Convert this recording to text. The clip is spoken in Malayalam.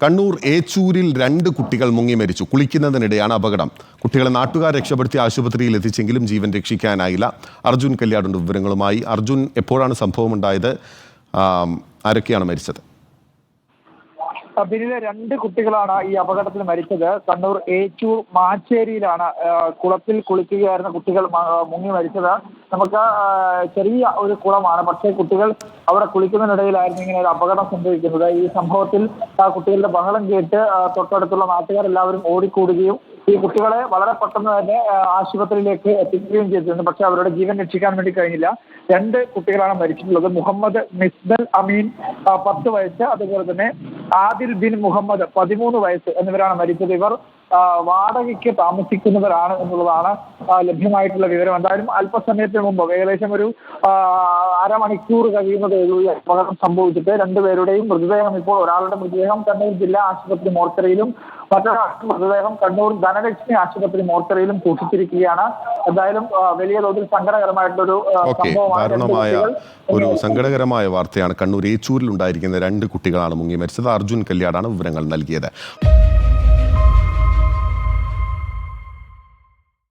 കണ്ണൂർ ഏച്ചൂരിൽ 2 കുട്ടികൾ മുങ്ങി മരിച്ചു. കുളിക്കുന്നതിനിടെയാണ് അപകടം. കുട്ടികളെ നാട്ടുകാർ രക്ഷപ്പെടുത്തി ആശുപത്രിയിൽ എത്തിച്ചെങ്കിലും ജീവൻ രക്ഷിക്കാനായില്ല. അർജുൻ കല്യാടുണ്ട് വിവരങ്ങളുമായി. അർജുൻ, എപ്പോഴാണ് സംഭവമുണ്ടായത്? ആരൊക്കെയാണ് മരിച്ചത്? ബിനിലെ 2 കുട്ടികളാണ് ഈ അപകടത്തിൽ മരിച്ചത്. കണ്ണൂർ ഏച്ചൂർ മാച്ചേരിയിലാണ് കുളത്തിൽ കുളിക്കുകയായിരുന്ന കുട്ടികൾ മുങ്ങി മരിച്ചത്. നമുക്ക് ചെറിയ ഒരു കുളമാണ്, പക്ഷേ കുട്ടികൾ അവിടെ കുളിക്കുന്നതിനിടയിലായിരുന്നു ഇങ്ങനെ ഒരു അപകടം സംഭവിക്കുന്നത്. ഈ സംഭവത്തിൽ കുട്ടികളുടെ ബഹളം കേട്ട് തൊട്ടടുത്തുള്ള നാട്ടുകാരെല്ലാവരും ഓടിക്കൂടുകയും ഈ കുട്ടികളെ വളരെ പെട്ടെന്ന് തന്നെ ആശുപത്രിയിലേക്ക് എത്തിക്കുകയും ചെയ്തിരുന്നു. പക്ഷെ അവരുടെ ജീവൻ രക്ഷിക്കാൻ വേണ്ടി കഴിഞ്ഞില്ല. 2 കുട്ടികളാണ് മരിച്ചിട്ടുള്ളത്. മുഹമ്മദ് മിസ്ബൽ അമീൻ 10 വയസ്സ്, അതുപോലെ തന്നെ ആദിൽ ബിൻ മുഹമ്മദ് 13 വയസ്സ് എന്നിവരാണ് മരിച്ചത്. ഇവർ വാടകയ്ക്ക് താമസിക്കുന്നവരാണ് എന്നുള്ളതാണ് ലഭ്യമായിട്ടുള്ള വിവരം. എന്തായാലും അല്പസമയത്തിന് മുമ്പ്, ഏകദേശം ഒരു അരമണിക്കൂർ കഴിയുന്നതേ ഉള്ളൂ ഈ അപകടം സംഭവിച്ചിട്ട്. 2 പേരുടെയും മൃതദേഹം ഇപ്പോൾ, ഒരാളുടെ മൃതദേഹം കണ്ണൂർ ജില്ലാ ആശുപത്രി മോർച്ചറിയിലും മറ്റൊരാളുടെ മൃതദേഹം കണ്ണൂർ ധനലക്ഷ്മി ആശുപത്രി മോർച്ചറിയിലും സൂക്ഷിച്ചിരിക്കുകയാണ്. എന്തായാലും വലിയ തോതിൽ സങ്കടകരമായിട്ടൊരു ഒരു സങ്കടകരമായ വാർത്തയാണ്. കണ്ണൂർ ഏച്ചൂരിൽ ഉണ്ടായിരിക്കുന്ന 2 കുട്ടികളാണ് മുങ്ങി മരിച്ചത്. അർജുൻ കല്യാടാണ് വിവരങ്ങൾ നൽകിയത്.